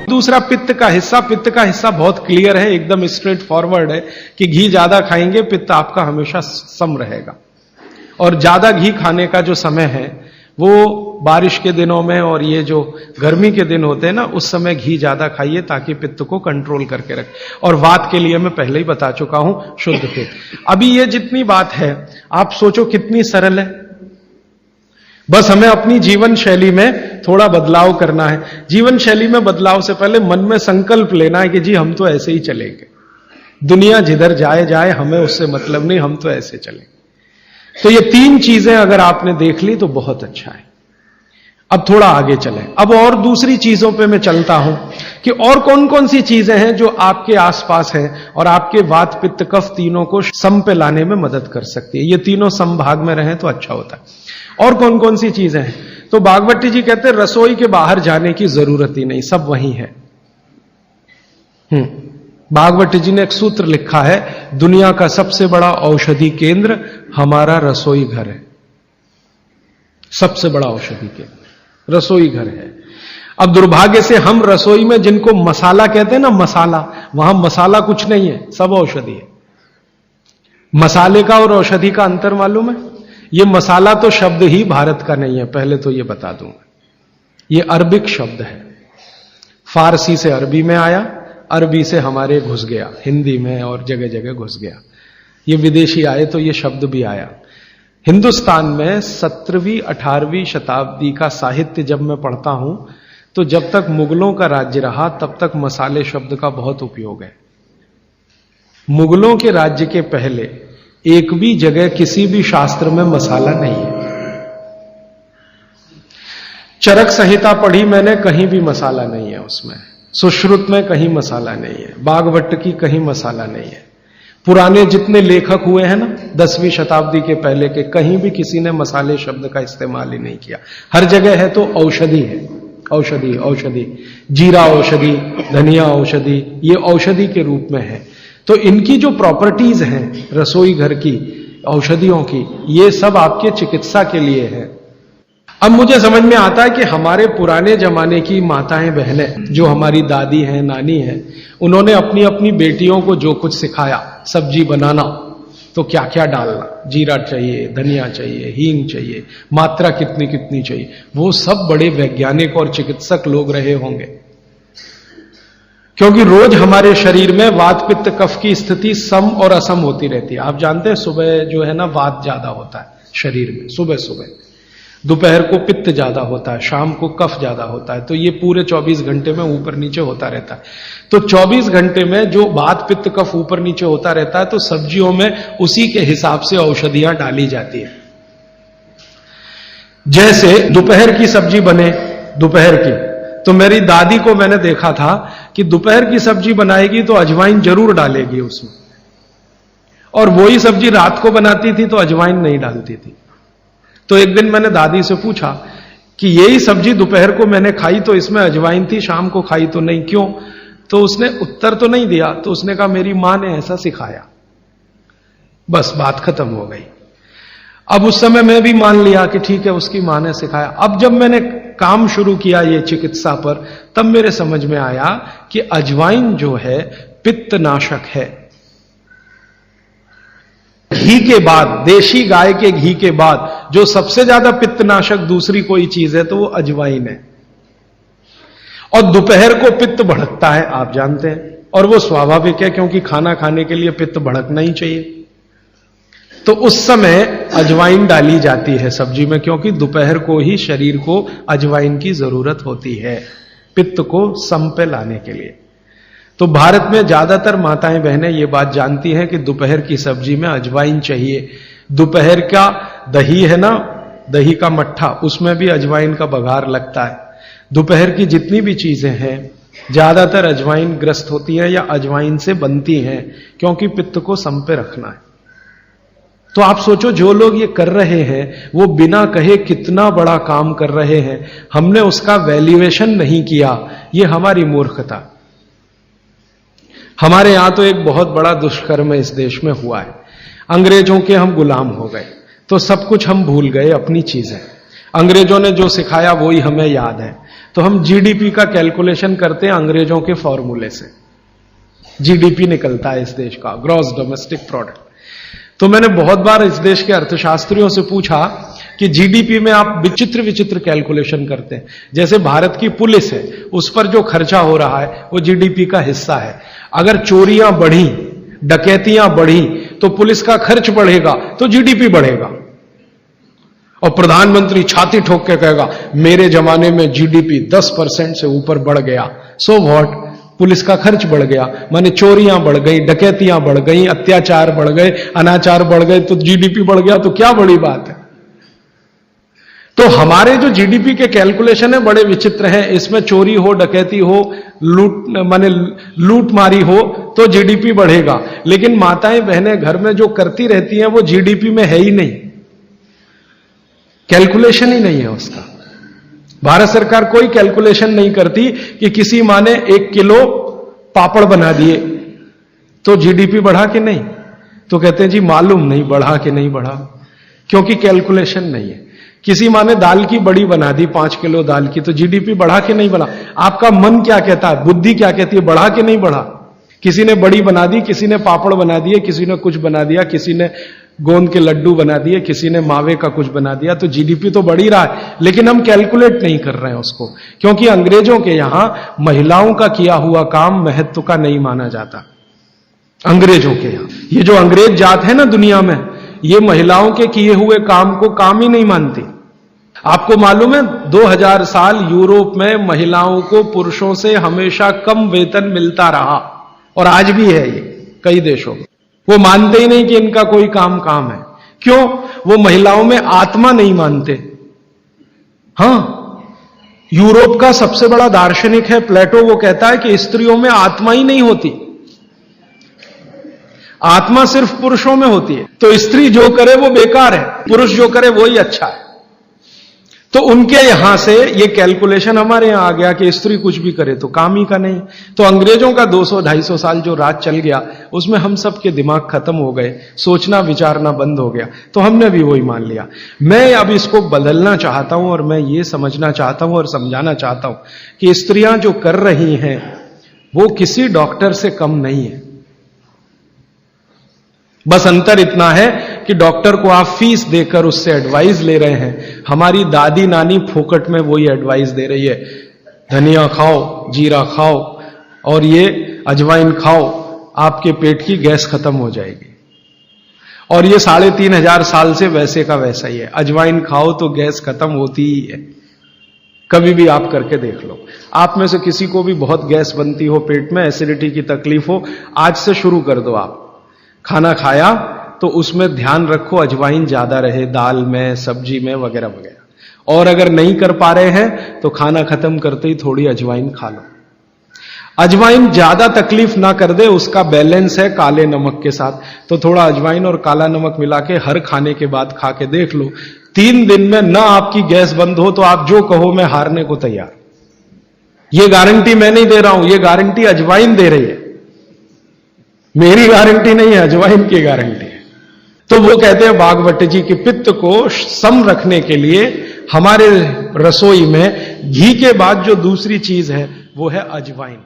दूसरा पित्त का हिस्सा बहुत क्लियर है, एकदम स्ट्रेट फॉरवर्ड है कि घी ज्यादा खाएंगे पित्त आपका हमेशा सम रहेगा। और ज्यादा घी खाने का जो समय है वो बारिश के दिनों में और ये जो गर्मी के दिन होते हैं ना, उस समय घी ज्यादा खाइए ताकि पित्त को कंट्रोल करके रखे। और वात के लिए मैं पहले ही बता चुका हूं, शुद्ध पित्त। अभी ये जितनी बात है आप सोचो कितनी सरल है, बस हमें अपनी जीवन शैली में थोड़ा बदलाव करना है। जीवन शैली में बदलाव से पहले मन में संकल्प लेना है कि जी हम तो ऐसे ही चलेंगे, दुनिया जिधर जाए जाए हमें उससे मतलब नहीं, हम तो ऐसे चलेंगे। तो ये 3 चीजें अगर आपने देख ली तो बहुत अच्छा है। अब थोड़ा आगे चलें, अब और दूसरी चीजों पे मैं चलता हूं कि और कौन कौन सी चीजें हैं जो आपके आसपास हैं और आपके वात पित्त कफ तीनों को सम पे लाने में मदद कर सकती है। ये तीनों समभाग में रहें तो अच्छा होता है। और कौन कौन सी चीजें हैं? तो भागवती जी कहते हैं रसोई के बाहर जाने की जरूरत ही नहीं, सब वहीं है। भागवती जी ने एक सूत्र लिखा है, दुनिया का सबसे बड़ा औषधि केंद्र हमारा रसोई घर है। सबसे बड़ा औषधि केंद्र रसोई घर है। अब दुर्भाग्य से हम रसोई में जिनको मसाला कहते हैं ना, मसाला, वहां मसाला कुछ नहीं है, सब औषधि है। मसाले का और औषधि का अंतर मालूम है? ये मसाला तो शब्द ही भारत का नहीं है, पहले तो ये बता दूंगा। ये अरबिक शब्द है, फारसी से अरबी में आया, अरबी से हमारे घुस गया, हिंदी में और जगह जगह घुस गया। ये विदेशी आए तो ये शब्द भी आया। हिंदुस्तान में 17वीं 18वीं शताब्दी का साहित्य जब मैं पढ़ता हूं तो जब तक मुगलों का राज्य रहा तब तक मसाले शब्द का बहुत उपयोग है। मुगलों के राज्य के पहले एक भी जगह किसी भी शास्त्र में मसाला नहीं है। चरक संहिता पढ़ी मैंने, कहीं भी मसाला नहीं है उसमें। सुश्रुत में कहीं मसाला नहीं है, बागवट की कहीं मसाला नहीं है। पुराने जितने लेखक हुए हैं ना 10वीं शताब्दी के पहले के, कहीं भी किसी ने मसाले शब्द का इस्तेमाल ही नहीं किया। हर जगह है तो औषधि है, औषधि औषधि, जीरा औषधि, धनिया औषधि, ये औषधि के रूप में है। तो इनकी जो प्रॉपर्टीज हैं रसोई घर की, औषधियों की, ये सब आपके चिकित्सा के लिए है। अब मुझे समझ में आता है कि हमारे पुराने जमाने की माताएं बहनें, जो हमारी दादी हैं, नानी हैं, उन्होंने अपनी अपनी बेटियों को जो कुछ सिखाया, सब्जी बनाना तो क्या क्या डालना, जीरा चाहिए, धनिया चाहिए, हींग चाहिए, मात्रा कितनी कितनी चाहिए, वो सब बड़े वैज्ञानिक और चिकित्सक लोग रहे होंगे। क्योंकि रोज हमारे शरीर में वात पित्त कफ की स्थिति सम और असम होती रहती है। आप जानते हैं सुबह जो है ना वात ज्यादा होता है शरीर में, सुबह सुबह, दोपहर को पित्त ज्यादा होता है, शाम को कफ ज्यादा होता है। तो ये पूरे 24 घंटे में ऊपर नीचे होता रहता है। तो 24 घंटे में जो वात पित्त कफ ऊपर नीचे होता रहता है तो सब्जियों में उसी के हिसाब से औषधियां डाली जाती है। जैसे दोपहर की सब्जी बने, दोपहर की, तो मेरी दादी को मैंने देखा था कि दोपहर की सब्जी बनाएगी तो अजवाइन जरूर डालेगी उसमें, और वही सब्जी रात को बनाती थी तो अजवाइन नहीं डालती थी। तो एक दिन मैंने दादी से पूछा कि यही सब्जी दोपहर को मैंने खाई तो इसमें अजवाइन थी, शाम को खाई तो नहीं, क्यों? तो उसने उत्तर तो नहीं दिया। तो उसने कहा मेरी मां ने ऐसा सिखाया। बस बात खत्म हो गई। अब उस समय मैं भी मान लिया कि ठीक है उसकी मां ने सिखाया। अब जब मैंने काम शुरू किया ये चिकित्सा पर, तब मेरे समझ में आया कि अजवाइन जो है पित्तनाशक है। घी के बाद, देशी गाय के घी के बाद जो सबसे ज्यादा पित्तनाशक दूसरी कोई चीज है तो वो अजवाइन है। और दोपहर को पित्त भड़कता है, आप जानते हैं, और वो स्वाभाविक है क्योंकि खाना खाने के लिए पित्त भड़कना ही चाहिए। तो उस समय अजवाइन डाली जाती है सब्जी में, क्योंकि दोपहर को ही शरीर को अजवाइन की जरूरत होती है पित्त को सम पे लाने के लिए। तो भारत में ज्यादातर माताएं बहनें ये बात जानती हैं कि दोपहर की सब्जी में अजवाइन चाहिए। दोपहर का दही है ना, दही का मट्ठा, उसमें भी अजवाइन का बघार लगता है। दोपहर की जितनी भी चीजें हैं ज्यादातर अजवाइन ग्रस्त होती है या अजवाइन से बनती हैं, क्योंकि पित्त को सम पे रखना है। तो आप सोचो जो लोग ये कर रहे हैं वो बिना कहे कितना बड़ा काम कर रहे हैं, हमने उसका वैल्यूएशन नहीं किया, ये हमारी मूर्खता। हमारे यहां तो एक बहुत बड़ा दुष्कर्म इस देश में हुआ है। अंग्रेजों के हम गुलाम हो गए तो सब कुछ हम भूल गए, अपनी चीजें। अंग्रेजों ने जो सिखाया वही हमें याद है। तो हम जीडीपी का कैलकुलेशन करते हैं अंग्रेजों के फॉर्मूले से। जीडीपी निकलता है इस देश का, ग्रॉस डोमेस्टिक प्रोडक्ट। तो मैंने बहुत बार इस देश के अर्थशास्त्रियों से पूछा कि जीडीपी में आप विचित्र विचित्र कैलकुलेशन करते हैं। जैसे भारत की पुलिस है, उस पर जो खर्चा हो रहा है वो जीडीपी का हिस्सा है। अगर चोरियां बढ़ी, डकैतियां बढ़ी, तो पुलिस का खर्च बढ़ेगा तो जीडीपी बढ़ेगा। और प्रधानमंत्री छाती ठोक के कहेगा मेरे जमाने में जीडीपी 10% से ऊपर बढ़ गया। सो व्हाट, पुलिस का खर्च बढ़ गया, माने चोरियां बढ़ गई, डकैतियां बढ़ गई, अत्याचार बढ़ गए, अनाचार बढ़ गए, तो जीडीपी बढ़ गया, तो क्या बड़ी बात है। तो हमारे जो जीडीपी के कैलकुलेशन है बड़े विचित्र हैं। इसमें चोरी हो, डकैती हो, लूट मारी हो तो जीडीपी बढ़ेगा, लेकिन माताएं बहनें घर में जो करती रहती हैं वो जीडीपी में है ही नहीं, कैलकुलेशन ही नहीं है उसका। भारत सरकार कोई कैलकुलेशन नहीं करती कि किसी माँ ने 1 किलो पापड़ बना दिए तो जीडीपी बढ़ा कि नहीं, तो कहते हैं जी मालूम नहीं बढ़ा कि नहीं बढ़ा, क्योंकि कैलकुलेशन नहीं है। किसी माँ ने दाल की बड़ी बना दी 5 किलो दाल की, तो जीडीपी बढ़ा कि नहीं बढ़ा। आपका मन क्या कहता है, बुद्धि क्या कहती है, बढ़ा कि नहीं बढ़ा। किसी ने बड़ी बना दी, किसी ने पापड़ बना दिए, किसी ने कुछ बना दिया, किसी ने गोंद के लड्डू बना दिए, किसी ने मावे का कुछ बना दिया, तो जीडीपी तो बढ़ ही रहा है, लेकिन हम कैलकुलेट नहीं कर रहे हैं उसको, क्योंकि अंग्रेजों के यहां महिलाओं का किया हुआ काम महत्व का नहीं माना जाता। अंग्रेजों के यहां ये जो अंग्रेज जात है ना दुनिया में, ये महिलाओं के किए हुए काम को काम ही नहीं मानती। आपको मालूम है 2000 साल यूरोप में महिलाओं को पुरुषों से हमेशा कम वेतन मिलता रहा, और आज भी है ये कई देशों में। वो मानते ही नहीं कि इनका कोई काम है। क्यों? वो महिलाओं में आत्मा नहीं मानते। हां, यूरोप का सबसे बड़ा दार्शनिक है प्लेटो, वो कहता है कि स्त्रियों में आत्मा ही नहीं होती, आत्मा सिर्फ पुरुषों में होती है। तो स्त्री जो करे वो बेकार है, पुरुष जो करे वो ही अच्छा है। तो उनके यहां से ये कैलकुलेशन हमारे यहां आ गया कि स्त्री कुछ भी करे तो काम ही का नहीं। तो अंग्रेजों का 200-250 साल जो राज चल गया, उसमें हम सब के दिमाग खत्म हो गए, सोचना विचारना बंद हो गया, तो हमने भी वही मान लिया। मैं अब इसको बदलना चाहता हूं, और मैं ये समझना चाहता हूं और समझाना चाहता हूं कि स्त्रियां जो कर रही हैं वो किसी डॉक्टर से कम नहीं है। बस अंतर इतना है कि डॉक्टर को आप फीस देकर उससे एडवाइस ले रहे हैं, हमारी दादी नानी फोकट में वही एडवाइस दे रही है, धनिया खाओ, जीरा खाओ और ये अजवाइन खाओ, आपके पेट की गैस खत्म हो जाएगी। और ये 3500 साल से वैसे का वैसा ही है, अजवाइन खाओ तो गैस खत्म होती ही है। कभी भी आप करके देख लो। आप में से किसी को भी बहुत गैस बनती हो, पेट में एसिडिटी की तकलीफ हो, आज से शुरू कर दो। आप खाना खाया तो उसमें ध्यान रखो अजवाइन ज्यादा रहे, दाल में, सब्जी में, वगैरह वगैरह। और अगर नहीं कर पा रहे हैं तो खाना खत्म करते ही थोड़ी अजवाइन खा लो। अजवाइन ज्यादा तकलीफ ना कर दे, उसका बैलेंस है काले नमक के साथ, तो थोड़ा अजवाइन और काला नमक मिला के हर खाने के बाद खा के देख लो। 3 दिन में ना आपकी गैस बंद हो तो आप जो कहो मैं हारने को तैयार। ये गारंटी मैं नहीं दे रहा हूं, ये गारंटी अजवाइन दे रही है, मेरी गारंटी नहीं है, अजवाइन की गारंटी है। तो वो कहते हैं भागवत जी कि पित्त को सम रखने के लिए हमारे रसोई में घी के बाद जो दूसरी चीज है वो है अजवाइन।